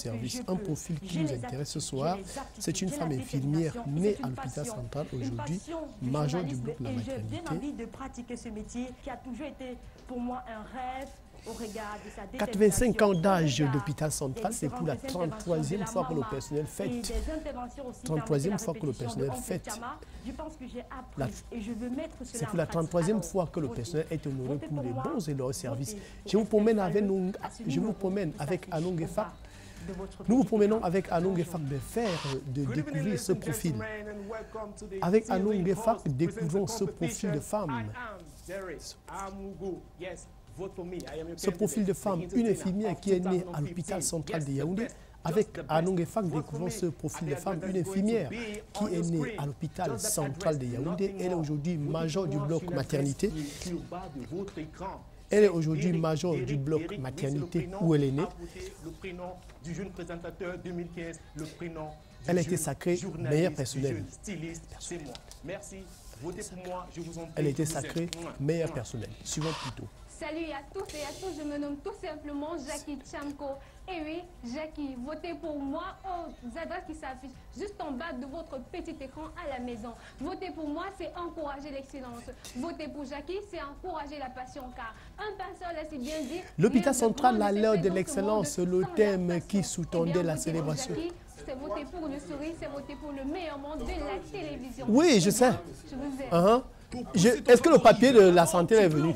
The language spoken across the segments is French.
service. Un profil qui nous intéresse ce soir, c'est une femme infirmière née à l'hôpital central aujourd'hui, major du bloc de la maternité. J'ai bien envie de pratiquer ce métier qui a toujours été pour moi un rêve. 85 ans d'âge d'hôpital central, c'est pour la 33e fois que le personnel fête. 33e fois que le personnel fête. C'est pour la 33e fois que le personnel est honoré pour les bons et leurs services. Je vous promène avec Anong Efak. Nous vous promenons avec Anong Efak de découvrir ce profil. Avec Anong Efak, découvrons ce profil de femme. Ce profil de femme, une infirmière qui est née à l'hôpital central de Yaoundé. Avec Anong Efak, découvrons ce profil de femme, une infirmière qui est née à l'hôpital central de Yaoundé. Elle est aujourd'hui major du bloc maternité. Elle est aujourd'hui major du bloc maternité où elle est née. Elle a été sacrée meilleure personnelle. Elle a été sacrée meilleure personnelle. Suivons plutôt. Salut à tous et à tous, je me nomme tout simplement Jackie Chamko. Et oui, Jackie, votez pour moi aux adresses qui s'affichent juste en bas de votre petit écran à la maison. Votez pour moi, c'est encourager l'excellence. Votez pour Jackie, c'est encourager la passion, car un passeur l'a si bien dit. L'hôpital central a l'heure de l'excellence, le thème qui sous-tendait la célébration. C'est voter pour une souris, c'est voter pour le meilleur monde de la télévision. Oui, je sais. Je vous aime. Est-ce que le papier de la santé est venu?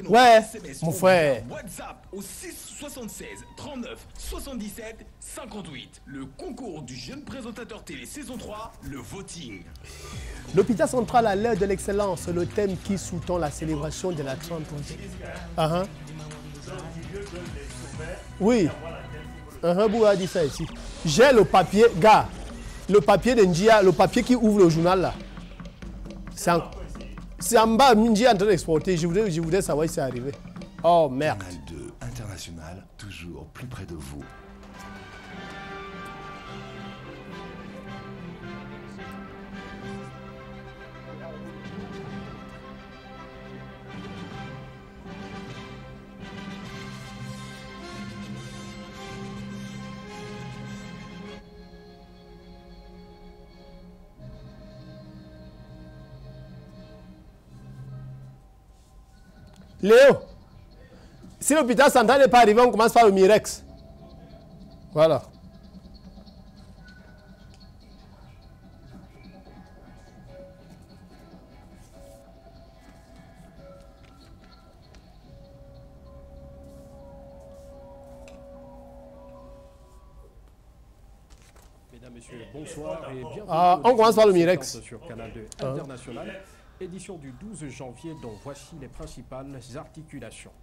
Ouais, mon frère. WhatsApp au 6 76 39 77 58. Le concours du jeune présentateur télé saison 3, le voting. L'hôpital central a l'heure de l'excellence, le thème qui sous-tend la célébration de la 30e. Oui. Bou a dit ça ici. J'ai le papier, gars. Le papier de Njia, le papier qui ouvre le journal là. C'est en bas, Njia est en train d'exporter. Je voudrais savoir si c'est arrivé. Oh merde. Canal 2 International, toujours plus près de vous. Léo, si l'hôpital central n'est pas arrivé, on commence par le Mirex. Voilà. Mesdames, Messieurs, bonsoir et bienvenue. On commence par le Mirex. Sur Canal 2 International. Édition du 12 janvier, dont voici les principales articulations.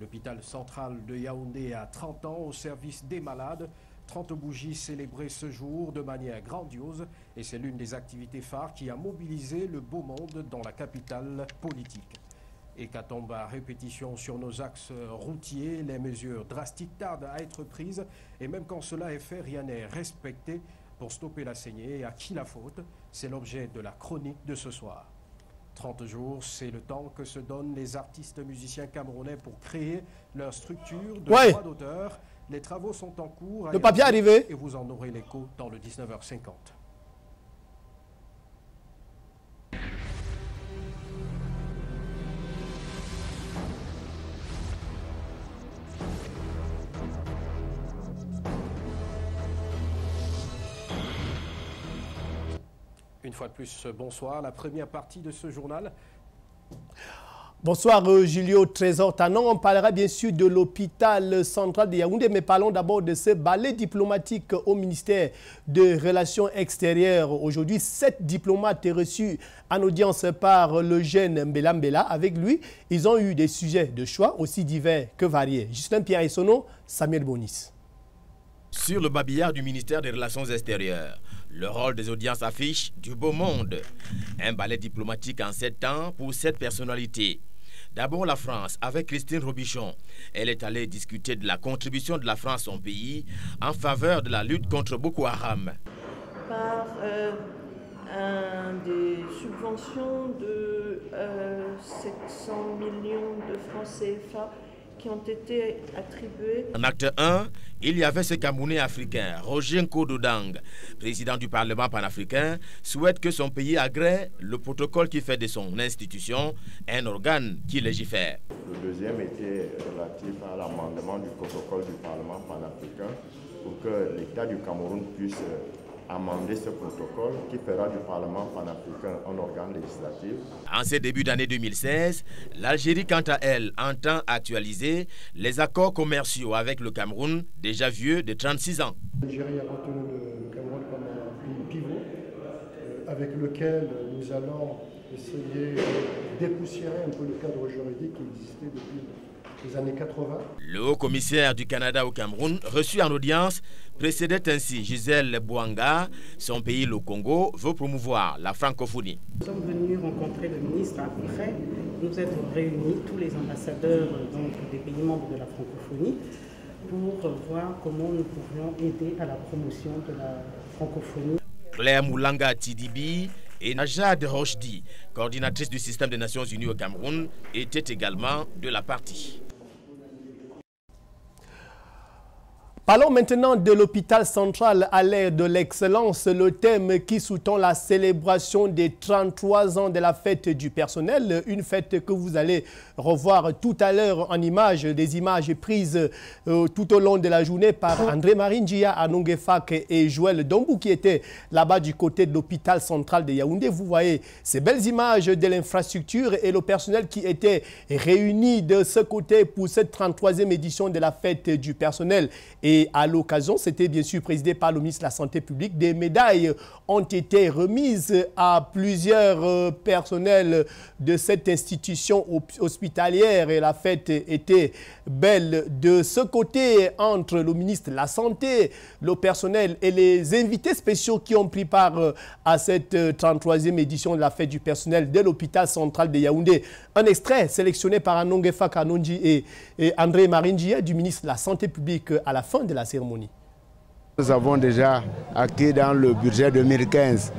L'hôpital central de Yaoundé a 30 ans au service des malades. 30 bougies célébrées ce jour de manière grandiose et c'est l'une des activités phares qui a mobilisé le beau monde dans la capitale politique. Hécatombe à répétition sur nos axes routiers, les mesures drastiques tardent à être prises et même quand cela est fait, rien n'est respecté pour stopper la saignée. Et à qui la faute? C'est l'objet de la chronique de ce soir. 30 jours, c'est le temps que se donnent les artistes musiciens camerounais pour créer leur structure de droit d'auteur. Les travaux sont en cours. Le papier est arrivé. Et vous en aurez l'écho dans le 19h50. Une fois de plus, bonsoir. La première partie de ce journal. Bonsoir Julio Trésor Tanon. On parlera bien sûr de l'hôpital central de Yaoundé, mais parlons d'abord de ce ballet diplomatique au ministère des Relations extérieures. Aujourd'hui, 7 diplomates reçus en audience par le jeune Mbela Mbela. Avec lui, ils ont eu des sujets de choix aussi divers que variés. Justin Pierre Essono, Samuel Bonis. Sur le babillard du ministère des Relations extérieures, le rôle des audiences affiche du beau monde. Un ballet diplomatique en 7 ans pour 7 personnalités. D'abord la France avec Christine Robichon. Elle est allée discuter de la contribution de la France en pays en faveur de la lutte contre Boko Haram. Par des subventions de 700 millions de francs CFA qui ont été attribués. En acte 1, il y avait ce Camerounais africain, Roger Nkododang, président du Parlement panafricain, souhaite que son pays agrée le protocole qui fait de son institution un organe qui légifère. Le deuxième était relatif à l'amendement du protocole du Parlement panafricain pour que l'État du Cameroun puisse amender ce protocole qui fera du Parlement panafricain un organe législatif. En ce début d'année 2016, l'Algérie, quant à elle, entend actualiser les accords commerciaux avec le Cameroun, déjà vieux de 36 ans. L'Algérie a retenu le Cameroun comme un pays pivot avec lequel nous allons essayer de dépoussiérer un peu le cadre juridique qui existait depuis les années 80. Le haut-commissaire du Canada au Cameroun, reçu en audience, précédait ainsi Gisèle Bouanga. Son pays, le Congo, veut promouvoir la francophonie. Nous sommes venus rencontrer le ministre après nous être réunis, tous les ambassadeurs des pays membres de la francophonie, pour voir comment nous pouvions aider à la promotion de la francophonie. Claire Moulanga Tidibi et Najad Rochdi, coordinatrice du système des Nations Unies au Cameroun, étaient également de la partie. Parlons maintenant de l'hôpital central à l'ère de l'excellence, le thème qui sous-tend la célébration des 33 ans de la fête du personnel, une fête que vous allez revoir tout à l'heure en images, des images prises tout au long de la journée par André Marindia à Nongefak et Joël Dombou qui étaient là-bas du côté de l'hôpital central de Yaoundé. Vous voyez ces belles images de l'infrastructure et le personnel qui était réuni de ce côté pour cette 33e édition de la fête du personnel. Et à l'occasion, c'était bien sûr présidé par le ministre de la Santé publique. Des médailles ont été remises à plusieurs personnels de cette institution hospitalière et la fête était belle. De ce côté, entre le ministre de la Santé, le personnel et les invités spéciaux qui ont pris part à cette 33e édition de la fête du personnel de l'hôpital central de Yaoundé. Un extrait sélectionné par Anongefa Kanonji et André Marindia du ministre de la Santé publique à la fin de la cérémonie. Nous avons déjà acquis dans le budget 2015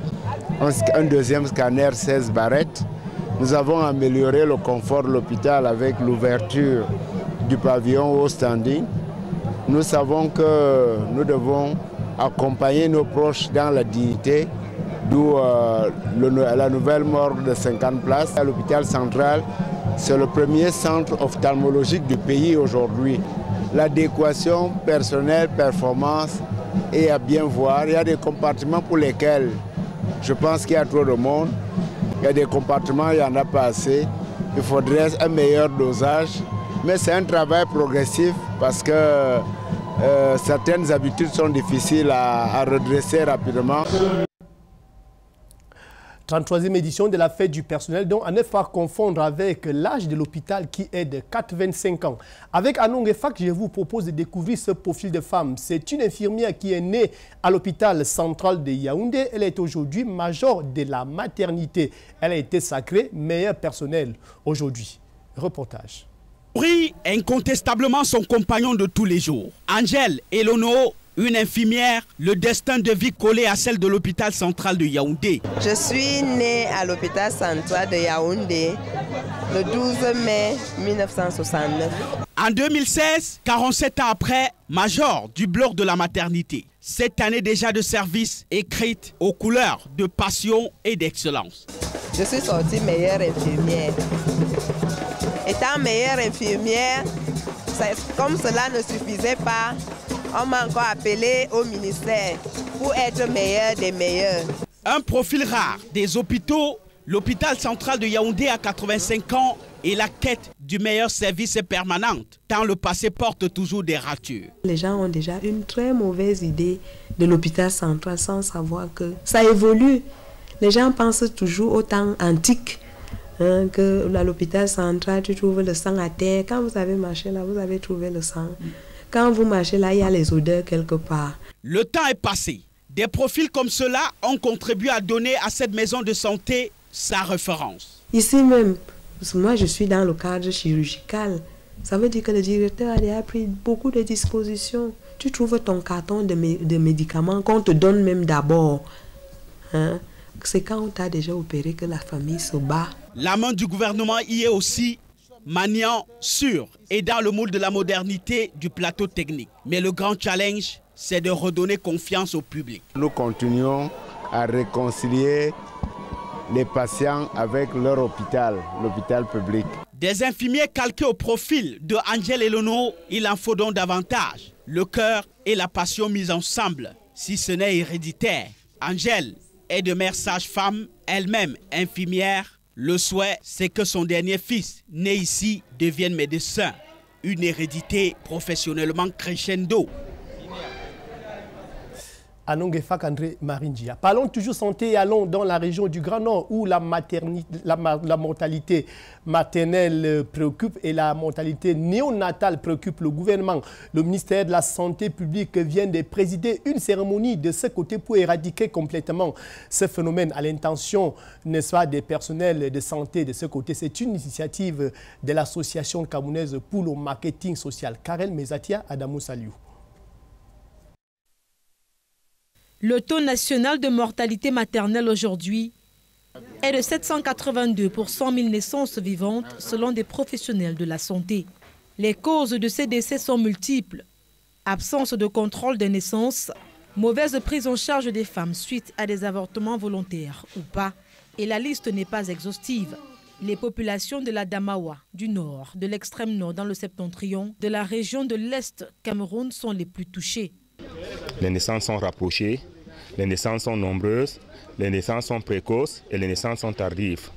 un deuxième scanner 16 barrettes. Nous avons amélioré le confort de l'hôpital avec l'ouverture du pavillon au standing. Nous savons que nous devons accompagner nos proches dans la dignité, d'où la nouvelle morgue de 50 places. À l'hôpital central, c'est le premier centre ophtalmologique du pays aujourd'hui. L'adéquation personnelle-performance est à bien voir. Il y a des compartiments pour lesquels je pense qu'il y a trop de monde. Il y a des compartiments, il n'y en a pas assez. Il faudrait un meilleur dosage. Mais c'est un travail progressif parce que certaines habitudes sont difficiles à redresser rapidement. 33e édition de la fête du personnel, donc à ne pas confondre avec l'âge de l'hôpital qui est de 85 ans. Avec Anong Efak, je vous propose de découvrir ce profil de femme. C'est une infirmière qui est née à l'hôpital central de Yaoundé. Elle est aujourd'hui major de la maternité. Elle a été sacrée meilleur personnel aujourd'hui. Reportage. Pris incontestablement son compagnon de tous les jours. Angèle Elono, une infirmière, le destin de vie collé à celle de l'hôpital central de Yaoundé. Je suis née à l'hôpital central de Yaoundé le 12 mai 1969. En 2016, 47 ans après, major du bloc de la maternité. Cette année déjà de service écrite aux couleurs de passion et d'excellence. Je suis sortie meilleure infirmière. Étant meilleure infirmière, comme cela ne suffisait pas, on m'a encore appelé au ministère pour être meilleur des meilleurs. Un profil rare des hôpitaux, l'hôpital central de Yaoundé à 85 ans et la quête du meilleur service est permanente, tant le passé porte toujours des ratures. Les gens ont déjà une très mauvaise idée de l'hôpital central sans savoir que ça évolue. Les gens pensent toujours au temps antique. Que à l'hôpital central, tu trouves le sang à terre. Quand vous avez marché là, vous avez trouvé le sang. Quand vous marchez là, il y a les odeurs quelque part. Le temps est passé. Des profils comme cela ont contribué à donner à cette maison de santé sa référence. Ici même, moi je suis dans le cadre chirurgical. Ça veut dire que le directeur a déjà pris beaucoup de dispositions. Tu trouves ton carton de médicaments qu'on te donne même d'abord. C'est quand on t'a déjà opéré que la famille se bat. La main du gouvernement y est aussi, maniant sur et dans le moule de la modernité du plateau technique. Mais le grand challenge, c'est de redonner confiance au public. Nous continuons à réconcilier les patients avec leur hôpital, l'hôpital public. Des infirmiers calqués au profil de Angèle Elono, il en faut donc davantage. Le cœur et la passion mis ensemble, si ce n'est héréditaire. Angèle est de mère sage-femme, elle-même infirmière. Le souhait, c'est que son dernier fils, né ici, devienne médecin. Une hérédité professionnellement crescendo. Anongefak André Marindia. Parlons toujours santé et allons dans la région du Grand Nord où la mortalité maternelle préoccupe et la mortalité néonatale préoccupe le gouvernement. Le ministère de la Santé publique vient de présider une cérémonie de ce côté pour éradiquer complètement ce phénomène à l'intention, n'est-ce pas, des personnels de santé de ce côté. C'est une initiative de l'association camerounaise pour le marketing social. Karel Mezatia, Adamou Saliou. Le taux national de mortalité maternelle aujourd'hui est de 782 pour 100 000 naissances vivantes selon des professionnels de la santé. Les causes de ces décès sont multiples. Absence de contrôle des naissances, mauvaise prise en charge des femmes suite à des avortements volontaires ou pas, et la liste n'est pas exhaustive. Les populations de la Damawa, du nord, de l'extrême nord dans le septentrion, de la région de l'Est Cameroun sont les plus touchées. Les naissances sont rapprochées, les naissances sont nombreuses, les naissances sont précoces et les naissances sont tardives.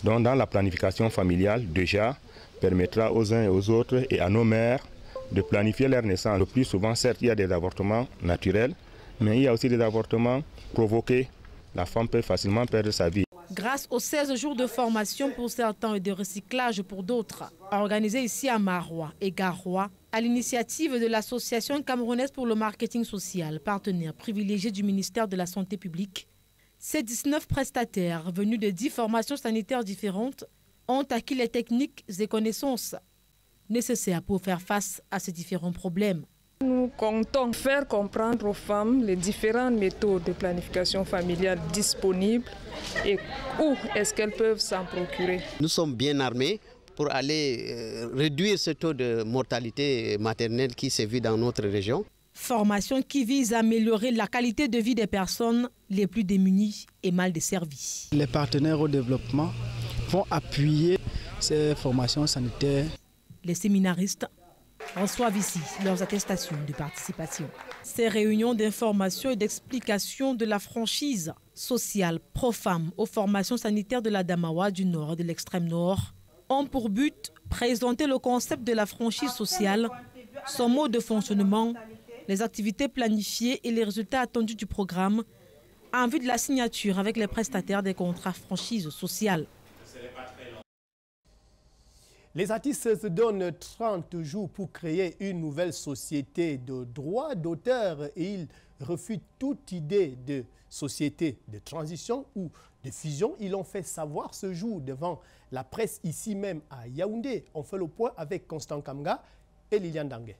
Donc dans la planification familiale, déjà, permettra aux uns et aux autres et à nos mères de planifier leur naissance. Le plus souvent, certes, il y a des avortements naturels, mais il y a aussi des avortements provoqués. La femme peut facilement perdre sa vie. Grâce aux 16 jours de formation pour certains et de recyclage pour d'autres, organisés ici à Marois et Garoua, à l'initiative de l'Association camerounaise pour le marketing social, partenaire privilégié du ministère de la Santé publique, ces 19 prestataires venus de 10 formations sanitaires différentes ont acquis les techniques et connaissances nécessaires pour faire face à ces différents problèmes. Nous comptons faire comprendre aux femmes les différentes méthodes de planification familiale disponibles et où est-ce qu'elles peuvent s'en procurer. Nous sommes bien armés pour aller réduire ce taux de mortalité maternelle qui sévit dans notre région. Formation qui vise à améliorer la qualité de vie des personnes les plus démunies et mal desservies. Les partenaires au développement vont appuyer ces formations sanitaires. Les séminaristes reçoivent ici leurs attestations de participation. Ces réunions d'information et d'explication de la franchise sociale pro-femmes aux formations sanitaires de la Damawa du Nord et de l'extrême Nord ont pour but présenter le concept de la franchise sociale, son mode de fonctionnement, les activités planifiées et les résultats attendus du programme en vue de la signature avec les prestataires des contrats franchise sociale. Les artistes se donnent 30 jours pour créer une nouvelle société de droits d'auteur et ils refutent toute idée de société de transition ou de fusion. Ils l'ont fait savoir ce jour devant la presse ici même à Yaoundé. On fait le point avec Constant Kamga et Liliane Dangue.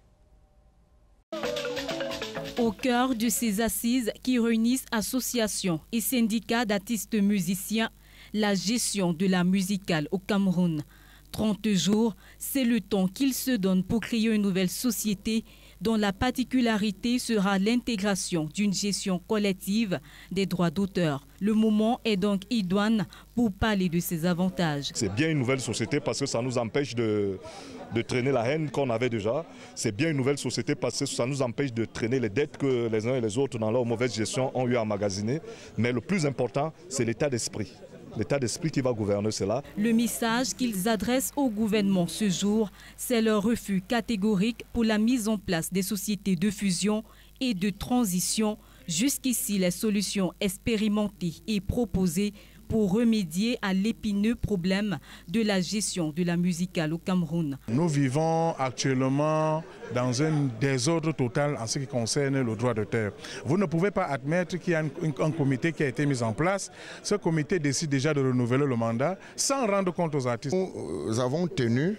Au cœur de ces assises qui réunissent associations et syndicats d'artistes musiciens, la gestion de la musicale au Cameroun. 30 jours, c'est le temps qu'ils se donnent pour créer une nouvelle société dont la particularité sera l'intégration d'une gestion collective des droits d'auteur. Le moment est donc idoine pour parler de ses avantages. C'est bien une nouvelle société parce que ça nous empêche de traîner la haine qu'on avait déjà. C'est bien une nouvelle société parce que ça nous empêche de traîner les dettes que les uns et les autres dans leur mauvaise gestion ont eu à emmagasiner. Mais le plus important, c'est l'état d'esprit. L'état d'esprit qui va gouverner cela. Le message qu'ils adressent au gouvernement ce jour, c'est leur refus catégorique pour la mise en place des sociétés de fusion et de transition. Jusqu'ici, les solutions expérimentées et proposées pour remédier à l'épineux problème de la gestion de la musicale au Cameroun. Nous vivons actuellement dans un désordre total en ce qui concerne le droit d'auteur. Vous ne pouvez pas admettre qu'il y a un comité qui a été mis en place. Ce comité décide déjà de renouveler le mandat sans rendre compte aux artistes. Nous avons tenu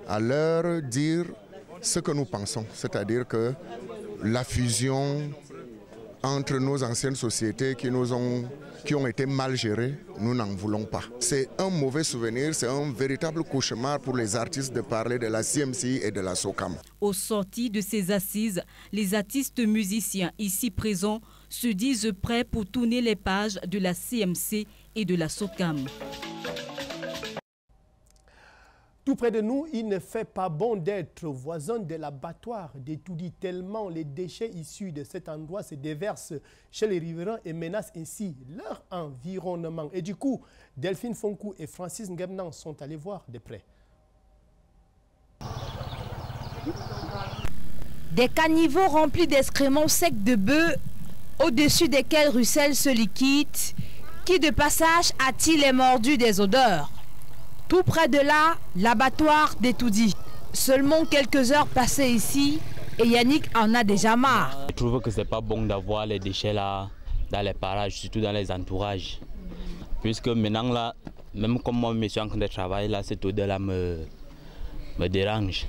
à leur dire ce que nous pensons, c'est-à-dire que la fusion entre nos anciennes sociétés qui ont été mal gérées, nous n'en voulons pas. C'est un mauvais souvenir, c'est un véritable cauchemar pour les artistes de parler de la CMCI et de la SOCAM. Au sorti de ces assises, les artistes musiciens ici présents se disent prêts pour tourner les pages de la CMC et de la SOCAM. Tout près de nous, il ne fait pas bon d'être voisin de l'abattoir d'Etoudi, tellement les déchets issus de cet endroit se déversent chez les riverains et menacent ainsi leur environnement. Et du coup, Delphine Fonkou et Francis Ngemnan sont allés voir de près. Des caniveaux remplis d'excréments secs de bœufs, au-dessus desquels ruisselle ce liquide, qui de passage attire les mordus des odeurs. Tout près de là, l'abattoir d'Etoudi. Seulement quelques heures passées ici et Yannick en a déjà marre. Je trouve que ce n'est pas bon d'avoir les déchets là dans les parages, surtout dans les entourages. Puisque maintenant là, même comme moi je suis en train de travailler là, cette odeur là me dérange.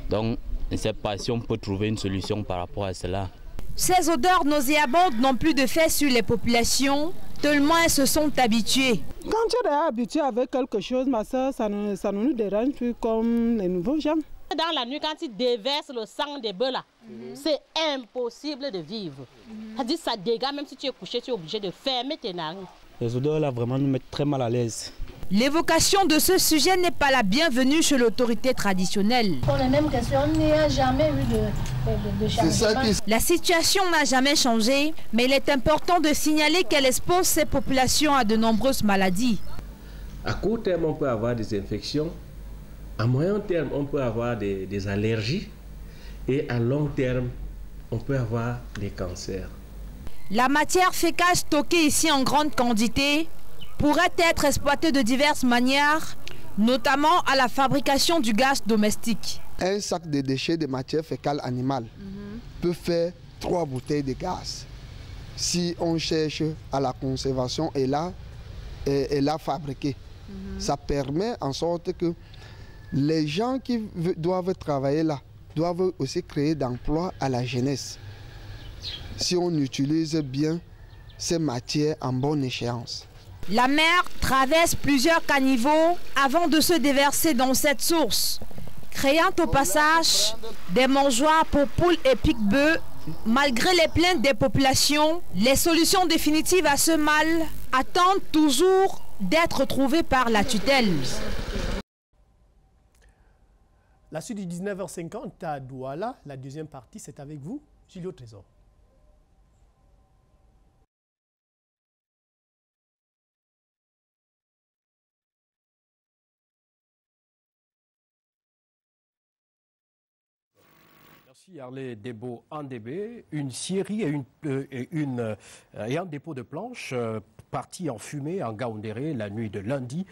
Donc je ne sais pas si on peut trouver une solution par rapport à cela. Ces odeurs nauséabondes n'ont plus de fait sur les populations, tellement elles se sont habituées. Quand tu es habitué avec quelque chose, ma soeur, ça ne nous dérange plus comme les nouveaux gens. Dans la nuit, quand ils déversent le sang des bœufs là, c'est impossible de vivre. C'est-à-dire ça dégage, même si tu es couché, tu es obligé de fermer tes narines. Les odeurs là vraiment nous mettent très mal à l'aise. L'évocation de ce sujet n'est pas la bienvenue chez l'autorité traditionnelle. Pour les mêmes questions, il n'y a jamais eu de changement. La situation n'a jamais changé, mais il est important de signaler qu'elle expose ces populations à de nombreuses maladies. À court terme, on peut avoir des infections. À moyen terme, on peut avoir des allergies. Et à long terme, on peut avoir des cancers. La matière fécale stockée ici en grande quantité pourrait être exploitée de diverses manières, notamment à la fabrication du gaz domestique. Un sac de déchets de matière fécale animale peut faire 3 bouteilles de gaz. Si on cherche à la conservation et la fabriquer, ça permet en sorte que les gens qui doivent travailler là doivent aussi créer d'emplois à la jeunesse. Si on utilise bien ces matières en bonne échéance. La mer traverse plusieurs caniveaux avant de se déverser dans cette source, créant au passage des mangeoires pour poules et pique-bœufs. Malgré les plaintes des populations, les solutions définitives à ce mal attendent toujours d'être trouvées par la tutelle. La suite du 19h50 à Douala, la deuxième partie, c'est avec vous, Julio Trésor. Merci Harley Debo Andébé. Une scierie et un dépôt de planches partis en fumée en Gaoundéré la nuit de lundi